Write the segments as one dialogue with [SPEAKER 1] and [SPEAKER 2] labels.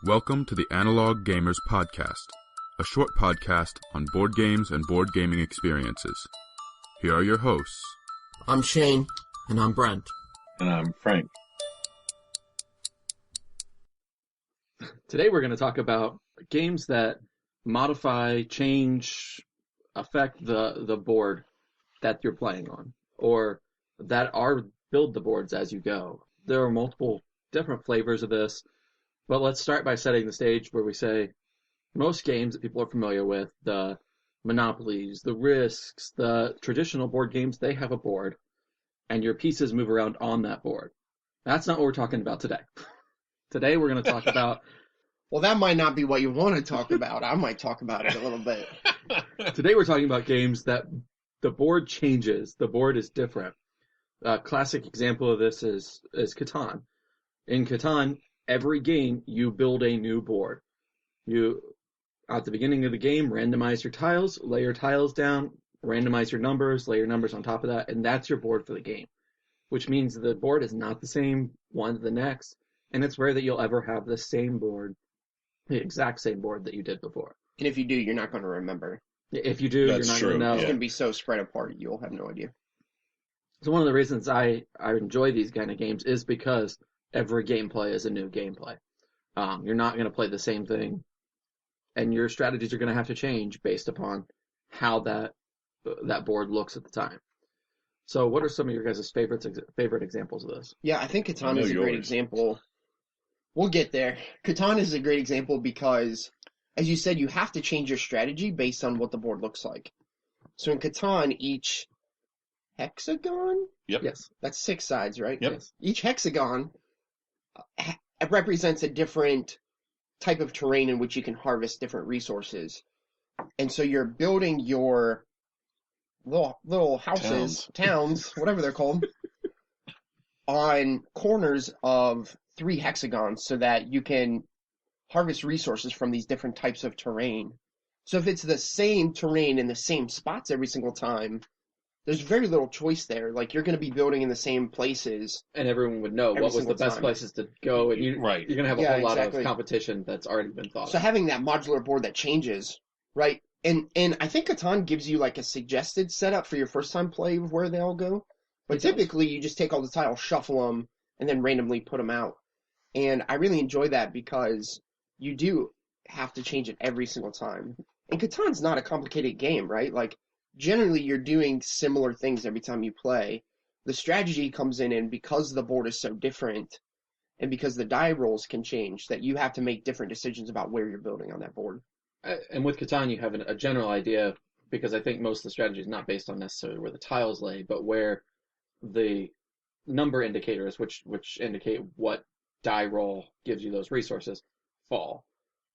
[SPEAKER 1] Welcome to the Analog Gamers Podcast, a short podcast on board games and board gaming experiences. Here are your hosts.
[SPEAKER 2] I'm Shane.
[SPEAKER 3] And I'm Brent.
[SPEAKER 4] And I'm Frank.
[SPEAKER 3] Today we're going to talk about games that modify, change, affect the board that you're playing on, or that build the boards as you go. There are multiple different flavors of this, but let's start by setting the stage where we say most games that people are familiar with, the Monopolies, the Risks, the traditional board games, they have a board, and your pieces move around on that board. That's not what we're talking about today. Today we're going to talk about...
[SPEAKER 2] Well, that might not be what you want to talk about. I might talk about it a little bit.
[SPEAKER 3] Today we're talking about games that the board changes. The board is different. A classic example of this is Catan. In Catan, every game you build a new board. You, at the beginning of the game, randomize your tiles, lay your tiles down, randomize your numbers, lay your numbers on top of that, and that's your board for the game. Which means the board is not the same one to the next, and it's rare that you'll ever have the same board, the exact same board that you did before.
[SPEAKER 2] And if you do, you're not going to remember.
[SPEAKER 3] If you do,
[SPEAKER 4] That's
[SPEAKER 3] you're not
[SPEAKER 4] true,
[SPEAKER 3] going to know.
[SPEAKER 2] It's going to be so spread apart, you'll have no idea.
[SPEAKER 3] So one of the reasons I enjoy these kind of games is because every gameplay is a new gameplay. You're not going to play the same thing, and your strategies are going to have to change based upon how that board looks at the time. So what are some of your guys' favorite examples of this?
[SPEAKER 2] Yeah, I think Catan is a great example. We'll get there. Catan is a great example because, as you said, you have to change your strategy based on what the board looks like. So in Catan, each hexagon?
[SPEAKER 4] Yep.
[SPEAKER 3] Yes.
[SPEAKER 2] That's 6 sides, right?
[SPEAKER 4] Yep.
[SPEAKER 2] Yes. Each hexagon represents a different type of terrain in which you can harvest different resources. And so you're building your little houses, towns, whatever they're called, on corners of 3 hexagons so that you can harvest resources from these different types of terrain. So if it's the same terrain in the same spots every single time, there's very little choice there. Like, you're going to be building in the same places.
[SPEAKER 3] And everyone would know what was the best places to go. And you're going to have a whole lot of competition that's already been thought of.
[SPEAKER 2] So having that modular board that changes, right? And I think Catan gives you like a suggested setup for your first time play of where they all go. But typically you just take all the tiles, shuffle them, and then randomly put them out. And I really enjoy that because you do have to change it every single time. And Catan's not a complicated game, right? Like, generally you're doing similar things every time you play. The strategy comes in, and because the board is so different, and because the die rolls can change, that you have to make different decisions about where you're building on that board.
[SPEAKER 3] And with Catan, you have a general idea, because I think most of the strategy is not based on necessarily where the tiles lay, but where the number indicators, which indicate what die roll gives you those resources, fall.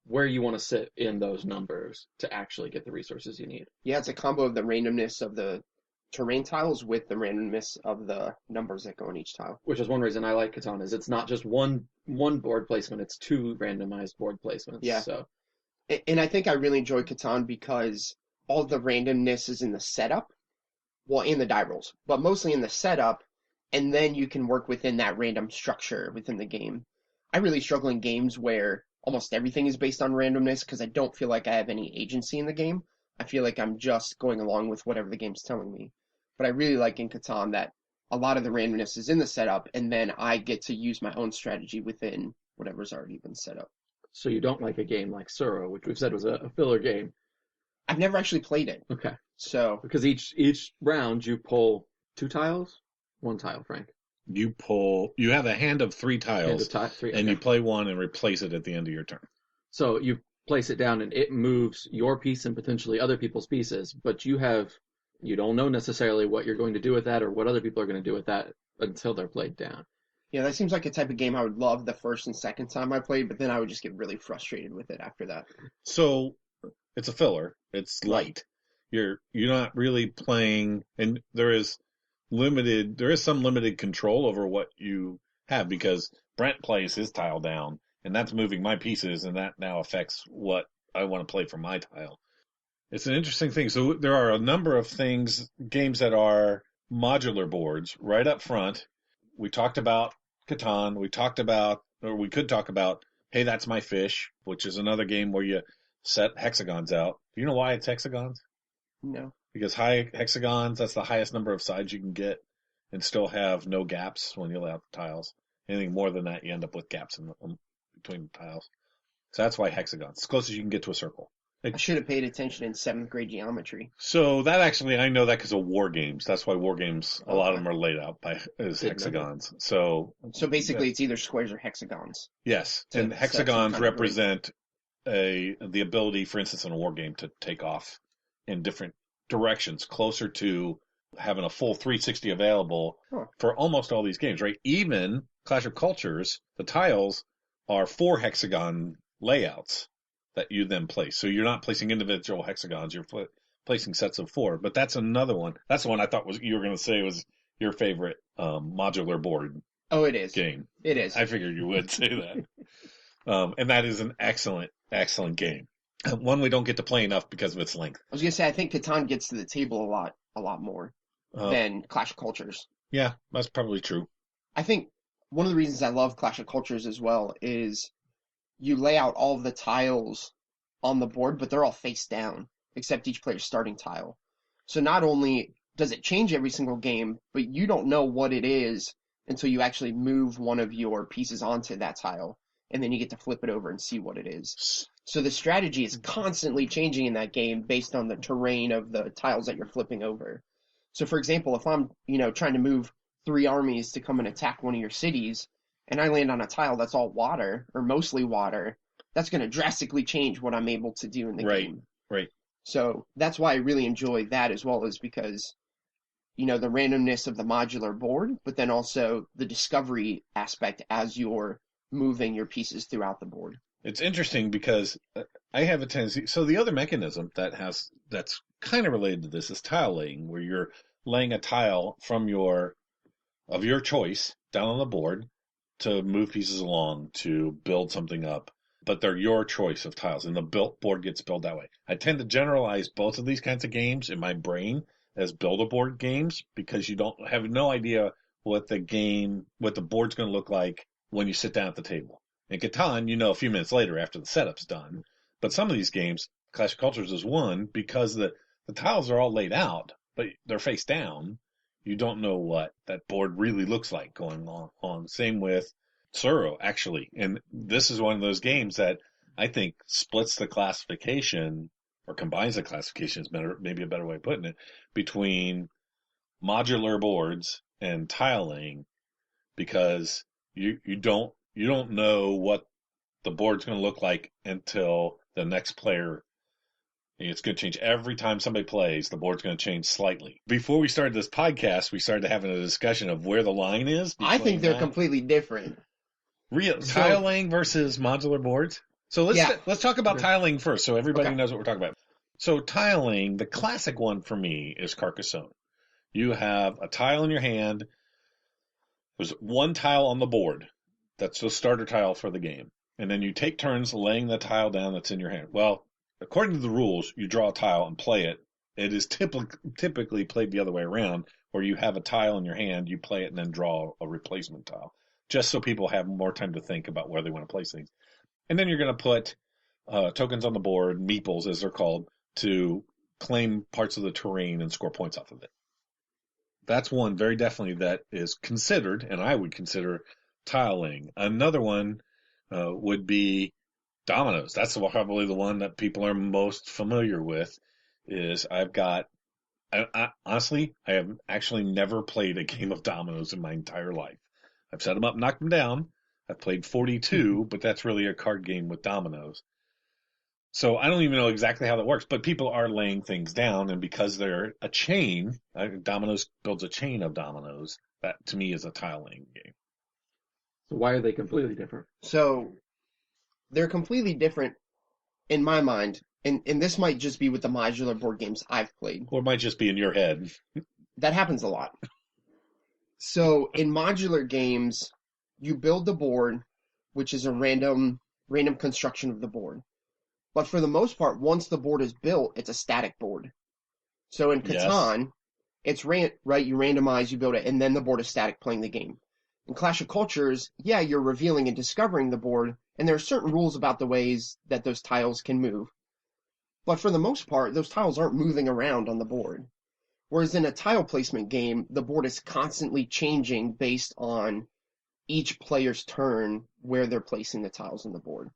[SPEAKER 3] Where you want to sit in those numbers to actually get the resources you need.
[SPEAKER 2] Yeah, it's a combo of the randomness of the terrain tiles with the randomness of the numbers that go on each tile.
[SPEAKER 3] Which is one reason I like Catan, is it's not just one board placement, it's 2 randomized board placements.
[SPEAKER 2] Yeah.
[SPEAKER 3] So.
[SPEAKER 2] And I think I really enjoy Catan because all the randomness is in the setup, well, in the die rolls, but mostly in the setup, and then you can work within that random structure within the game. I really struggle in games where almost everything is based on randomness because I don't feel like I have any agency in the game. I feel like I'm just going along with whatever the game's telling me. But I really like in Catan that a lot of the randomness is in the setup, and then I get to use my own strategy within whatever's already been set up.
[SPEAKER 3] So you don't like a game like Suro, which we've said was a filler game.
[SPEAKER 2] I've never actually played it.
[SPEAKER 3] Okay.
[SPEAKER 2] So
[SPEAKER 3] because each round you pull 2 tiles, 1 tile, Frank.
[SPEAKER 4] You have a hand of 3 tiles, and you play one and replace it at the end of your turn.
[SPEAKER 3] So you place it down, and it moves your piece and potentially other people's pieces, but you don't know necessarily what you're going to do with that or what other people are going to do with that until they're played down.
[SPEAKER 2] Yeah, that seems like a type of game I would love the first and second time I played, but then I would just get really frustrated with it after that.
[SPEAKER 4] So it's a filler. It's light. You're not really playing, and there is some limited control over what you have, because Brent plays his tile down, and that's moving my pieces, and that now affects what I want to play for my tile. It's an interesting thing. So there are a number of games that are modular boards right up front. We talked about Catan. We could talk about Hey, That's My Fish, which is another game where you set hexagons out. Do you know why it's hexagons?
[SPEAKER 2] No.
[SPEAKER 4] Because high hexagons, that's the highest number of sides you can get and still have no gaps when you lay out the tiles. Anything more than that, you end up with gaps between the tiles. So that's why hexagons. As close as you can get to a circle.
[SPEAKER 2] I should have paid attention in 7th grade geometry.
[SPEAKER 4] So that actually, I know that because of war games. That's why war games, a lot of
[SPEAKER 2] Okay.
[SPEAKER 4] them are laid out as
[SPEAKER 3] Didn't know
[SPEAKER 4] hexagons. So
[SPEAKER 2] So basically, it's either squares or hexagons.
[SPEAKER 4] yes,
[SPEAKER 2] To
[SPEAKER 4] and
[SPEAKER 2] set some
[SPEAKER 4] hexagons
[SPEAKER 2] kind of
[SPEAKER 4] represent the ability, for instance, in a war game to take off in different directions, closer to having a full 360 available
[SPEAKER 2] Huh.
[SPEAKER 4] for almost all these games, right? Even Clash of Cultures, the tiles are 4 hexagon layouts that you then place. So you're not placing individual hexagons, you're placing sets of 4. But that's another one. That's the one I thought was you were going to say was your favorite modular board
[SPEAKER 2] Oh, it is.
[SPEAKER 4] game.
[SPEAKER 2] It is.
[SPEAKER 4] I figured you would say that. And that is an excellent, excellent game. One we don't get to play enough because of its length.
[SPEAKER 2] I was gonna say I think Catan gets to the table a lot more than Clash of Cultures.
[SPEAKER 4] Yeah, that's probably true.
[SPEAKER 2] I think one of the reasons I love Clash of Cultures as well is you lay out all of the tiles on the board, but they're all face down, except each player's starting tile. So not only does it change every single game, but you don't know what it is until you actually move one of your pieces onto that tile, and then you get to flip it over and see what it is. So the strategy is constantly changing in that game based on the terrain of the tiles that you're flipping over. So for example, if I'm, trying to move 3 armies to come and attack one of your cities, and I land on a tile that's all water, or mostly water, that's going to drastically change what I'm able to do in the game.
[SPEAKER 4] Right.
[SPEAKER 2] So that's why I really enjoy that as well, is because, the randomness of the modular board, but then also the discovery aspect as you're moving your pieces throughout the board.
[SPEAKER 4] It's interesting because I have a tendency. So the other mechanism that's kind of related to this is tile laying, where you're laying a tile of your choice down on the board to move pieces along to build something up. But they're your choice of tiles, and the board gets built that way. I tend to generalize both of these kinds of games in my brain as build-a-board games because you don't have no idea what the board's going to look like when you sit down at the table. In Catan, a few minutes later after the setup's done. But some of these games, Clash of Cultures is one, because the tiles are all laid out, but they're face down. You don't know what that board really looks like going on. Same with Tsuro, actually. And this is one of those games that I think splits the classification, or combines the classification, is maybe a better way of putting it, between modular boards and tiling, because you don't know what the board's going to look like until the next player. It's going to change every time somebody plays. The board's going to change slightly. Before we started this podcast, we started having a discussion of where the line is.
[SPEAKER 2] I think they're completely different.
[SPEAKER 4] Tiling versus modular boards. So let's talk about tiling first, so everybody knows what we're talking about. So tiling, the classic one for me is Carcassonne. You have a tile in your hand. There's one tile on the board. That's the starter tile for the game. And then you take turns laying the tile down that's in your hand. Well, according to the rules, you draw a tile and play it. It is typically played the other way around, where you have a tile in your hand, you play it, and then draw a replacement tile, just so people have more time to think about where they want to place things. And then you're going to put tokens on the board, meeples as they're called, to claim parts of the terrain and score points off of it. That's one very definitely that is considered, and I would consider, tiling. Another one would be dominoes. That's probably the one that people are most familiar with. Honestly, I have actually never played a game of dominoes in my entire life. I've set them up, knocked them down. I've played 42, but that's really a card game with dominoes. So I don't even know exactly how that works, but people are laying things down, and because they're a chain, dominoes builds a chain of dominoes. That to me is a tile laying game.
[SPEAKER 3] So why are they completely different?
[SPEAKER 2] So they're completely different in my mind, and this might just be with the modular board games I've played.
[SPEAKER 4] Or it might just be in your head.
[SPEAKER 2] That happens a lot. So in modular games, you build the board, which is a random construction of the board. But for the most part, once the board is built, it's a static board. So in Catan, it's right, you randomize, you build it, and then the board is static playing the game. In Clash of Cultures, you're revealing and discovering the board, And there are certain rules about the ways that those tiles can move. But for the most part, those tiles aren't moving around on the board. Whereas in a tile placement game, the board is constantly changing based on each player's turn where they're placing the tiles on the board.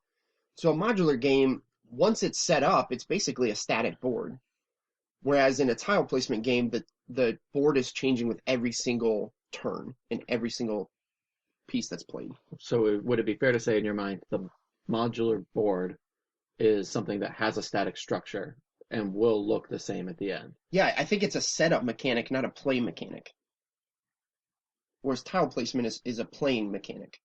[SPEAKER 2] So a modular game, once it's set up, it's basically a static board. Whereas in a tile placement game, the board is changing with every single turn and every single piece that's played.
[SPEAKER 3] So would it be fair to say in your mind the modular board is something that has a static structure and will look the same at the end?
[SPEAKER 2] Yeah, I think it's a setup mechanic, not a play mechanic. Whereas tile placement is a playing mechanic.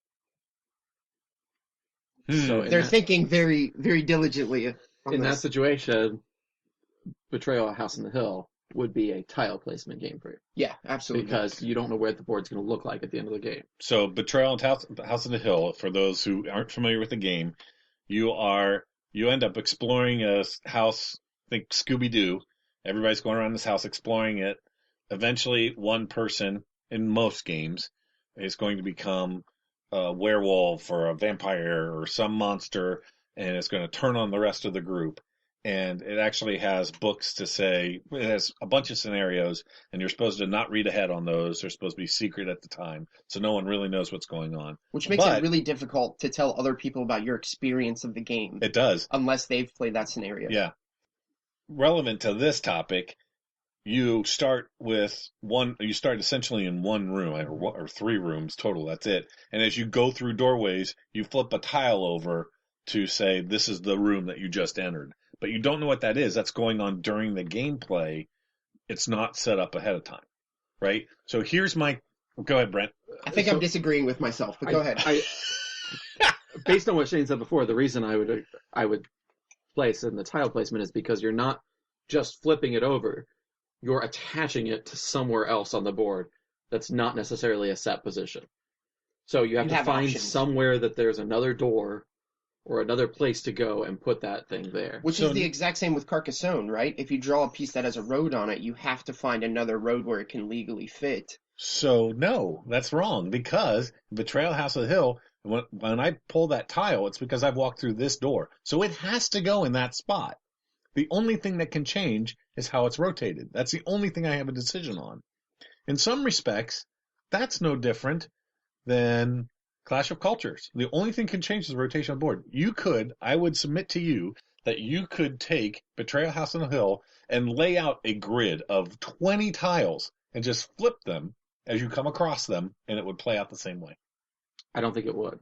[SPEAKER 3] So
[SPEAKER 2] They're thinking very, very diligently on
[SPEAKER 3] in that
[SPEAKER 2] this.
[SPEAKER 3] situation, Betrayal at House on the Hill would be a tile placement game for you.
[SPEAKER 2] Yeah, absolutely.
[SPEAKER 3] Because you don't know where the board's going to look like at the end of the game.
[SPEAKER 4] So Betrayal and House on the Hill, for those who aren't familiar with the game, you end up exploring a house, think Scooby-Doo. Everybody's going around this house exploring it. Eventually, one person, in most games, is going to become a werewolf or a vampire or some monster, and it's going to turn on the rest of the group. And it actually has books to say, it has a bunch of scenarios, and you're supposed to not read ahead on those. They're supposed to be secret at the time, so no one really knows what's going on.
[SPEAKER 2] Which makes it really difficult to tell other people about your experience of the game.
[SPEAKER 4] It does.
[SPEAKER 2] Unless they've played that scenario.
[SPEAKER 4] Yeah. Relevant to this topic, you start essentially in one room, or 3 rooms total, that's it. And as you go through doorways, you flip a tile over to say, this is the room that you just entered. But you don't know what that is. That's going on during the gameplay. It's not set up ahead of time, right? So go ahead, Brent.
[SPEAKER 2] I think I'm disagreeing with myself, but go ahead.
[SPEAKER 3] Based on what Shane said before, the reason I would place in the tile placement is because you're not just flipping it over. You're attaching it to somewhere else on the board that's not necessarily a set position. So you have to find
[SPEAKER 2] options.
[SPEAKER 3] somewhere that there's another door or another place to go and put that thing there.
[SPEAKER 2] Which is the exact same with Carcassonne, right? If you draw a piece that has a road on it, you have to find another road where it can legally fit.
[SPEAKER 4] So no, that's wrong, because Betrayal House of the Hill, when I pull that tile, it's because I've walked through this door. So it has to go in that spot. The only thing that can change is how it's rotated. That's the only thing I have a decision on. In some respects, that's no different than Clash of Cultures. The only thing can change is the rotation of the board. I would submit to you that you could take Betrayal House on the Hill and lay out a grid of 20 tiles and just flip them as you come across them, and it would play out the same way.
[SPEAKER 3] I don't think it would.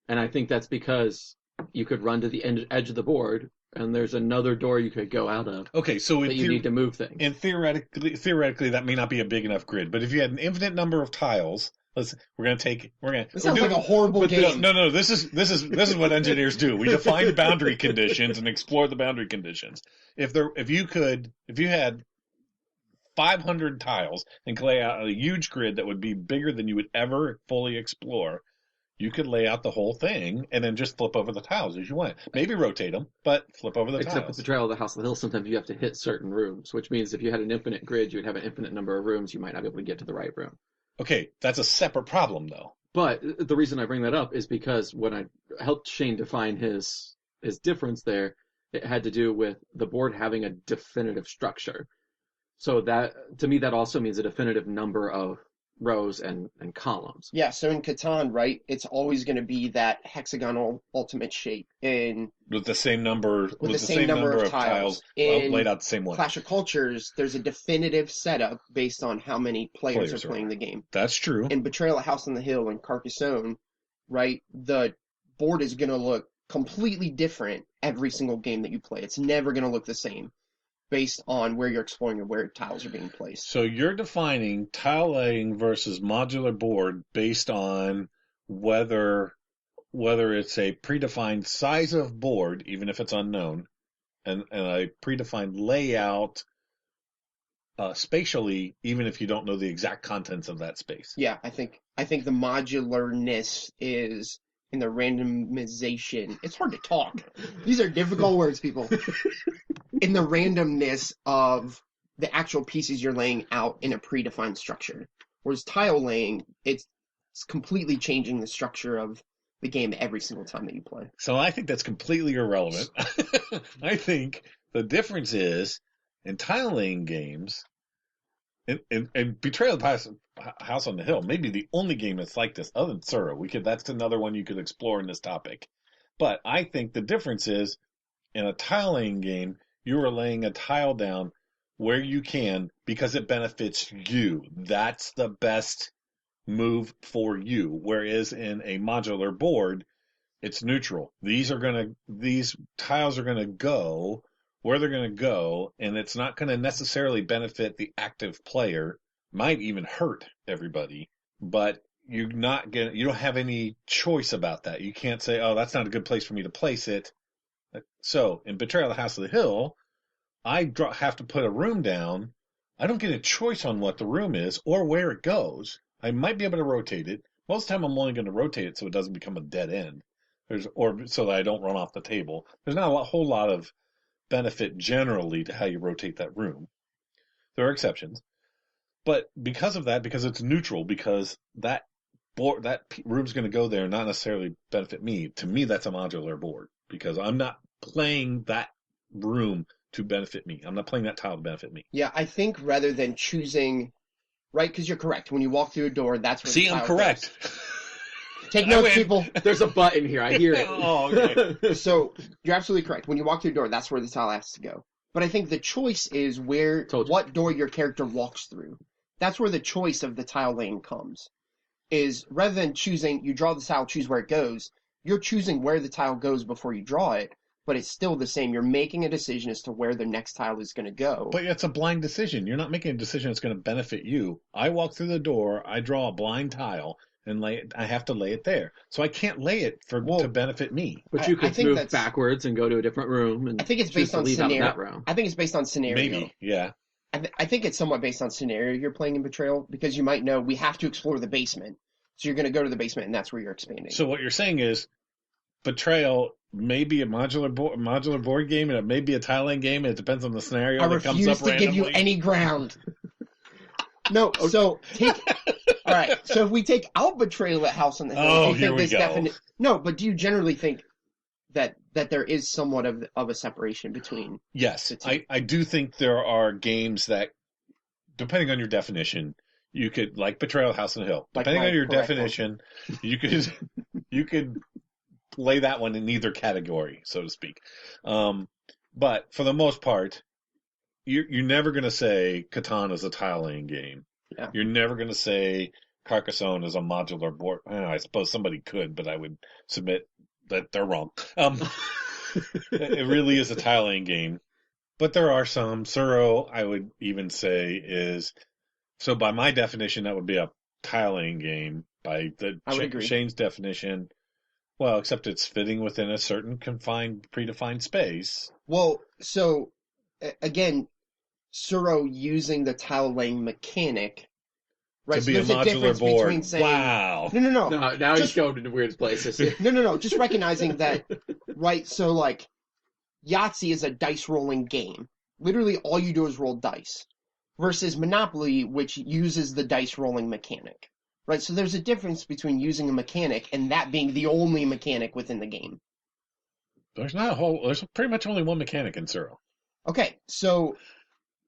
[SPEAKER 3] And I think that's because you could run to the edge of the board, and there's another door you could go out of.
[SPEAKER 4] Okay, so
[SPEAKER 3] that you need to move things.
[SPEAKER 4] And theoretically, that may not be a big enough grid. But if you had an infinite number of tiles,
[SPEAKER 2] This sounds like a horrible game.
[SPEAKER 4] No. This is what engineers do. We define boundary conditions and explore the boundary conditions. If you had 500 tiles and could lay out a huge grid that would be bigger than you would ever fully explore, you could lay out the whole thing and then just flip over the tiles as you want. Maybe rotate them, but flip over the tiles.
[SPEAKER 3] Except with Betrayal of the House of the Hill, sometimes you have to hit certain rooms, which means if you had an infinite grid, you would have an infinite number of rooms. You might not be able to get to the right room.
[SPEAKER 4] Okay, that's a separate problem, though.
[SPEAKER 3] But the reason I bring that up is because when I helped Shane define his difference there, it had to do with the board having a definitive structure. So that, to me, that also means a definitive number of rows and columns.
[SPEAKER 2] Yeah, so in Catan, right, it's always going to be that hexagonal ultimate shape.
[SPEAKER 4] With the same number of tiles
[SPEAKER 2] in
[SPEAKER 4] laid out the same way.
[SPEAKER 2] Clash of Cultures, there's a definitive setup based on how many players are playing the game.
[SPEAKER 4] That's true.
[SPEAKER 2] In Betrayal of House on the Hill and Carcassonne, right, the board is going to look completely different every single game that you play. It's never going to look the same based on where you're exploring and where tiles are being placed.
[SPEAKER 4] So you're defining tile laying versus modular board based on whether it's a predefined size of board, even if it's unknown, and a predefined layout spatially, even if you don't know the exact contents of that space.
[SPEAKER 2] Yeah, I think the modularness is in the randomization. It's hard to talk. These are difficult words, people. In the randomness of the actual pieces you're laying out in a predefined structure. Whereas tile laying, it's completely changing the structure of the game every single time that you play.
[SPEAKER 4] So I think that's completely irrelevant. I think the difference is in tile laying games, and Betrayal of the House on the Hill may be the only game that's like this, other than Tsuro. That's another one you could explore in this topic. But I think the difference is in a tile laying game, you are laying a tile down where you can because it benefits you. That's the best move for you. Whereas in a modular board, it's neutral. These tiles are gonna go where they're gonna go, and it's not gonna necessarily benefit the active player. Might even hurt everybody, but you don't have any choice about that. You can't say, oh, that's not a good place for me to place it. So in Betrayal of the House of the Hill, I have to put a room down. I don't get a choice on what the room is or where it goes. I might be able to rotate it. Most of the time I'm only going to rotate it so it doesn't become a dead end. Or so that I don't run off the table. There's not a whole lot of benefit generally to how you rotate that room. There are exceptions. But because of that, because it's neutral, because that room's going to go there and not necessarily benefit me, to me that's a modular board. Because I'm not playing that room to benefit me. I'm not playing that tile to benefit me.
[SPEAKER 2] Yeah, I think rather than choosing, right, because you're correct. When you walk through a door, that's where
[SPEAKER 4] See,
[SPEAKER 2] the tile
[SPEAKER 4] I'm correct.
[SPEAKER 2] goes. Take notes, people.
[SPEAKER 3] There's a button here. I hear it.
[SPEAKER 4] Oh, okay.
[SPEAKER 2] So you're absolutely correct. When you walk through a door, that's where the tile has to go. But I think the choice is what door your character walks through. That's where the choice of the tile lane comes. Is rather than choosing, you draw the tile, choose where it goes, you're choosing where the tile goes before you draw it, but it's still the same. You're making a decision as to where the next tile is going to go.
[SPEAKER 4] But it's a blind decision. You're not making a decision that's going to benefit you. I walk through the door, I draw a blind tile, and I have to lay it there. So I can't lay it to benefit me.
[SPEAKER 3] But you could move backwards and go to a different room. And
[SPEAKER 2] I think it's based on scenario. I think it's based on scenario.
[SPEAKER 4] Maybe, yeah.
[SPEAKER 2] I think it's somewhat based on scenario you're playing in Betrayal, because you might know we have to explore the basement. So you're going to go to the basement, and that's where you're expanding.
[SPEAKER 4] So what you're saying is Betrayal may be a modular board game, and it may be a tile laying game, and it depends on the scenario that comes up randomly.
[SPEAKER 2] I refuse to give you any ground. No, so all right, so if we take out Betrayal at House on the Hill,
[SPEAKER 4] oh, here we go.
[SPEAKER 2] No, but do you generally think that there is somewhat of a separation between?
[SPEAKER 4] Yes, I do think there are games that, depending on your definition, you could, like Betrayal House on the Hill. Depending on your definition, you could lay that one in either category, so to speak. But for the most part, you're never going to say Catan is a tile laying game.
[SPEAKER 2] Yeah.
[SPEAKER 4] You're never going to say Carcassonne is a modular board. I suppose somebody could, but I would submit that they're wrong. It really is a tile laying game. But there are some. Tsuro, I would even say, is... So by my definition, that would be a tile laying game. By Shane's definition, well, except it's fitting within a certain predefined space.
[SPEAKER 2] Well, so, again, Tsuro using the tile laying mechanic, right?
[SPEAKER 4] To be
[SPEAKER 2] so
[SPEAKER 4] a modular board.
[SPEAKER 2] Between saying,
[SPEAKER 4] wow.
[SPEAKER 2] No.
[SPEAKER 3] Now he's going to weird places.
[SPEAKER 2] No. Just recognizing that, right? So, like, Yahtzee is a dice rolling game. Literally, all you do is roll dice. Versus Monopoly, which uses the dice rolling mechanic. Right? So there's a difference between using a mechanic and that being the only mechanic within the game.
[SPEAKER 4] There's pretty much only one mechanic in Tsuro.
[SPEAKER 2] Okay, so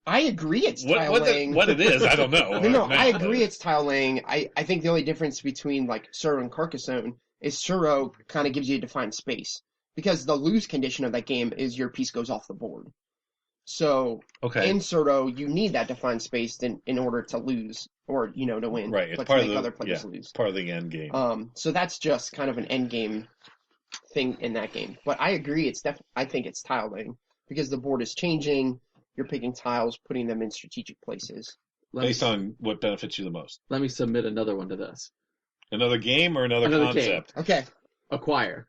[SPEAKER 2] I agree it's tile laying.
[SPEAKER 4] What it is, I don't know.
[SPEAKER 2] No, I agree it's tile laying. I think the only difference between like Tsuro and Carcassonne is Tsuro kind of gives you a defined space. Because the lose condition of that game is your piece goes off the board. So in Tsuro, you need that defined space in order to lose or, to win.
[SPEAKER 4] Right,
[SPEAKER 2] it's part of other players lose.
[SPEAKER 4] Part of the end game.
[SPEAKER 2] So that's just kind of an end game thing in that game. But I agree, I think it's tile laying because the board is changing. You're picking tiles, putting them in strategic places.
[SPEAKER 4] Based on what benefits you the most.
[SPEAKER 3] Let me submit another one to this.
[SPEAKER 4] Another game or another concept?
[SPEAKER 2] Game. Okay.
[SPEAKER 3] Acquire.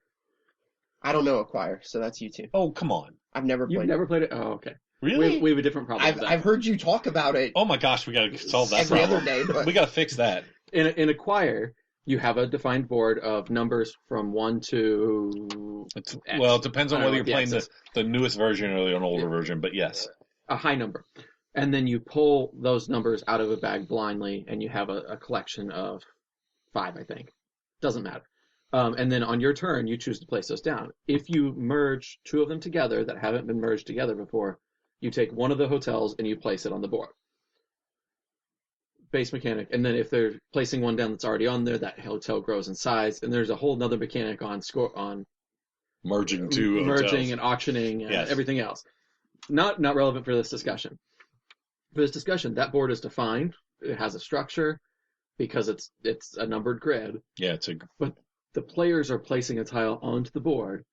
[SPEAKER 2] I don't know Acquire, so that's you two.
[SPEAKER 4] Oh, come on.
[SPEAKER 2] I've never played it.
[SPEAKER 3] You've never played it? Oh, okay.
[SPEAKER 4] Really?
[SPEAKER 3] We have a different problem.
[SPEAKER 2] I've heard you talk about it.
[SPEAKER 4] Oh my gosh, we got to solve that
[SPEAKER 2] every
[SPEAKER 4] problem.
[SPEAKER 2] other day. But...
[SPEAKER 4] We got to fix that.
[SPEAKER 3] In Acquire, you have a defined board of numbers from 1 to X.
[SPEAKER 4] Well, it depends on whether you're playing the newest version or an older version, but yes.
[SPEAKER 3] A high number. And then you pull those numbers out of a bag blindly, and you have a collection of 5, I think. Doesn't matter. And then on your turn, you choose to place those down. If you merge two of them together that haven't been merged together before, you take one of the hotels and you place it on the board. Base mechanic. And then if they're placing one down that's already on there, that hotel grows in size. And there's a whole nother mechanic on
[SPEAKER 4] merging two hotels.
[SPEAKER 3] and auctioning and
[SPEAKER 4] Yes.
[SPEAKER 3] everything else. Not relevant for this discussion. For this discussion, that board is defined. It has a structure because it's a numbered grid.
[SPEAKER 4] Yeah,
[SPEAKER 3] But the players are placing a tile onto the board,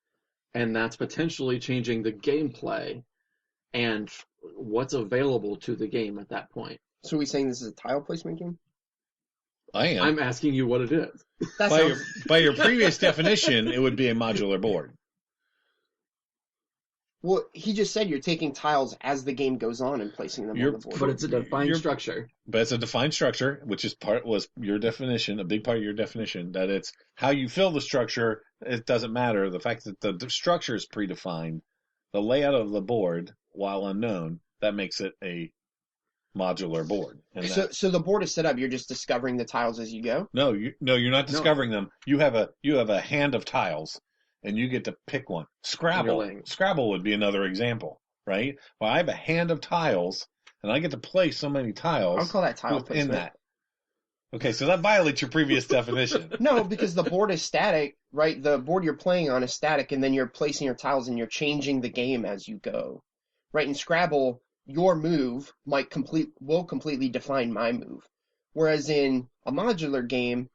[SPEAKER 3] and that's potentially changing the gameplay and what's available to the game at that point.
[SPEAKER 2] So are we saying this is a tile placement game?
[SPEAKER 4] I am.
[SPEAKER 3] I'm asking you what it is.
[SPEAKER 2] That
[SPEAKER 4] By
[SPEAKER 2] sounds...
[SPEAKER 4] by your previous definition, it would be a modular board.
[SPEAKER 2] Well, he just said you're taking tiles as the game goes on and placing them on the board.
[SPEAKER 3] But it's a defined
[SPEAKER 4] You're-
[SPEAKER 3] structure.
[SPEAKER 4] But it's a defined structure, which was your definition, a big part of your definition, that it's how you fill the structure. It doesn't matter. The fact that the structure is predefined, the layout of the board, while unknown, that makes it a modular board. And
[SPEAKER 2] So the board is set up. You're just discovering the tiles as you go.
[SPEAKER 4] no, you're not discovering them. You have a hand of tiles, and you get to pick one. Scrabble would be another example, right? Well, I have a hand of tiles, and I get to place so many tiles.
[SPEAKER 2] I'll call that tile
[SPEAKER 4] within
[SPEAKER 2] placement.
[SPEAKER 4] that. Okay, so that violates your previous definition.
[SPEAKER 2] No, because the board is static, right? The board you're playing on is static, and then you're placing your tiles and you're changing the game as you go, right? In Scrabble, your move will completely define my move. Whereas in a modular game,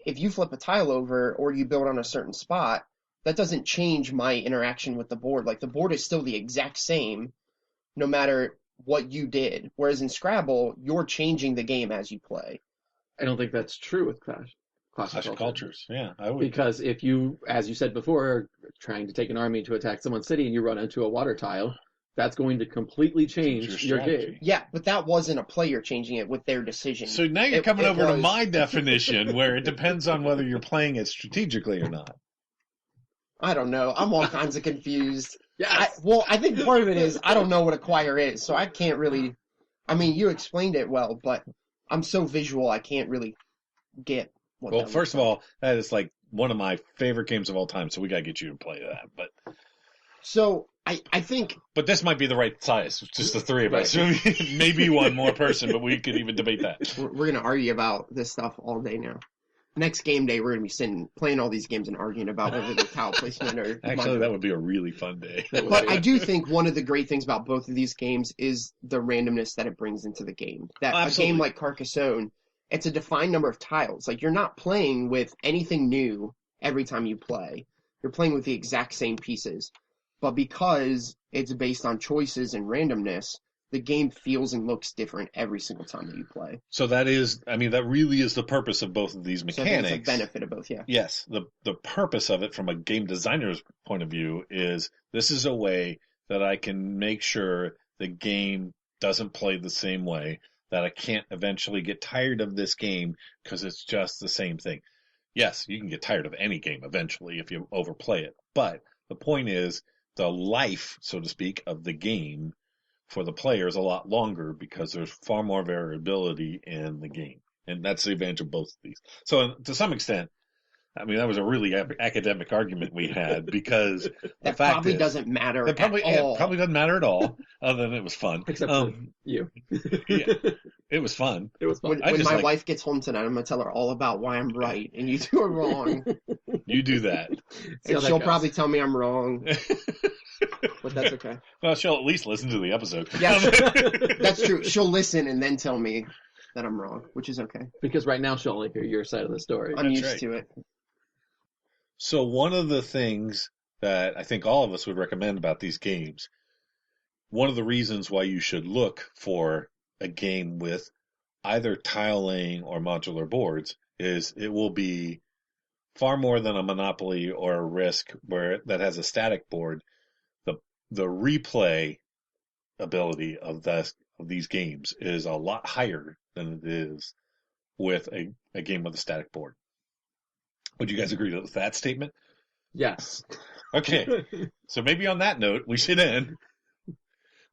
[SPEAKER 2] if you flip a tile over or you build on a certain spot, that doesn't change my interaction with the board. Like the board is still the exact same, no matter what you did. Whereas in Scrabble, you're changing the game as you play.
[SPEAKER 3] I don't think that's true with Clash
[SPEAKER 4] Clash of Cultures. Yeah, I would.
[SPEAKER 3] Because if you, as you said before, are trying to take an army to attack someone's city and you run into a water tile, that's going to completely change your game.
[SPEAKER 2] Yeah, but that wasn't a player changing it with their decision.
[SPEAKER 4] So now you're coming over to my definition, where it depends on whether you're playing it strategically or not.
[SPEAKER 2] I don't know. I'm all kinds of confused.
[SPEAKER 3] Yes.
[SPEAKER 2] I think part of it is I don't know what Acquire is, so I can't really. I mean, you explained it well, but I'm so visual, I can't really get what.
[SPEAKER 4] Well,
[SPEAKER 2] that
[SPEAKER 4] first of
[SPEAKER 2] looks
[SPEAKER 4] all, that is like one of my favorite games of all time, so we gotta get you to play that.
[SPEAKER 2] like. So I think
[SPEAKER 4] But this might be the right size, just the three of us. Maybe one more person, but we could even debate that.
[SPEAKER 2] we're gonna argue about this stuff all day now. Next game day, we're gonna be sitting playing all these games and arguing about whether they're tile placement or.
[SPEAKER 4] Actually, that would be a really fun day.
[SPEAKER 2] But I do think one of the great things about both of these games is the randomness that it brings into the game. That
[SPEAKER 4] Absolutely.
[SPEAKER 2] a game like Carcassonne, it's a defined number of tiles. Like you're not playing with anything new every time you play. You're playing with the exact same pieces. But because it's based on choices and randomness, the game feels and looks different every single time that you play.
[SPEAKER 4] So that really is the purpose of both of these
[SPEAKER 2] So I think
[SPEAKER 4] mechanics.
[SPEAKER 2] it's a benefit of both, yeah.
[SPEAKER 4] Yes, the purpose of it from a game designer's point of view is this is a way that I can make sure the game doesn't play the same way, that I can't eventually get tired of this game because it's just the same thing. Yes, you can get tired of any game eventually if you overplay it, but the point is the life, so to speak, of the game for the player is a lot longer because there's far more variability in the game. And that's the advantage of both of these. So to some extent, I mean, that was a really academic argument we had because the
[SPEAKER 2] That
[SPEAKER 4] fact
[SPEAKER 2] probably
[SPEAKER 4] is,
[SPEAKER 2] doesn't matter
[SPEAKER 4] it probably,
[SPEAKER 2] at all.
[SPEAKER 4] It probably doesn't matter at all, other than it was fun.
[SPEAKER 3] Except for you.
[SPEAKER 4] Yeah, it was fun.
[SPEAKER 3] It was fun.
[SPEAKER 2] When my wife gets home tonight, I'm going to tell her all about why I'm right and you two are wrong.
[SPEAKER 4] You do that.
[SPEAKER 3] See how
[SPEAKER 2] And
[SPEAKER 3] that
[SPEAKER 2] she'll
[SPEAKER 3] goes.
[SPEAKER 2] probably tell me I'm wrong, but that's okay.
[SPEAKER 4] Well, she'll at least listen to the episode.
[SPEAKER 2] Yeah, that's true. She'll listen and then tell me that I'm wrong, which is okay.
[SPEAKER 3] Because right now she'll only hear your side of the story.
[SPEAKER 2] I'm
[SPEAKER 4] That's
[SPEAKER 2] used
[SPEAKER 4] right.
[SPEAKER 2] to it.
[SPEAKER 4] So one of the things that I think all of us would recommend about these games, one of the reasons why you should look for a game with either tile laying or modular boards is it will be far more than a Monopoly or a Risk that has a static board. The replay ability of these games is a lot higher than it is with a game with a static board. Would you guys agree with that statement?
[SPEAKER 3] Yes.
[SPEAKER 4] Okay, so maybe on that note, we should end.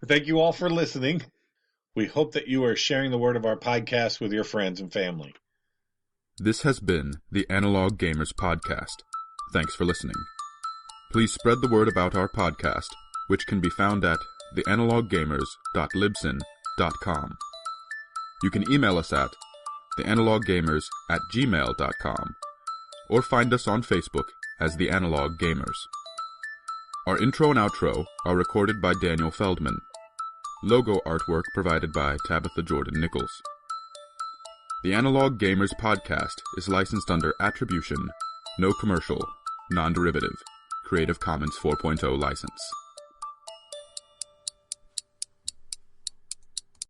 [SPEAKER 4] Thank you all for listening. We hope that you are sharing the word of our podcast with your friends and family.
[SPEAKER 1] This has been the Analog Gamers Podcast. Thanks for listening. Please spread the word about our podcast, which can be found at theanaloggamers.libsyn.com. You can email us at theanaloggamers@gmail.com or find us on Facebook as The Analog Gamers. Our intro and outro are recorded by Daniel Feldman. Logo artwork provided by Tabitha Jordan Nichols. The Analog Gamers podcast is licensed under Attribution, No Commercial, Non-Derivative, Creative Commons 4.0 license.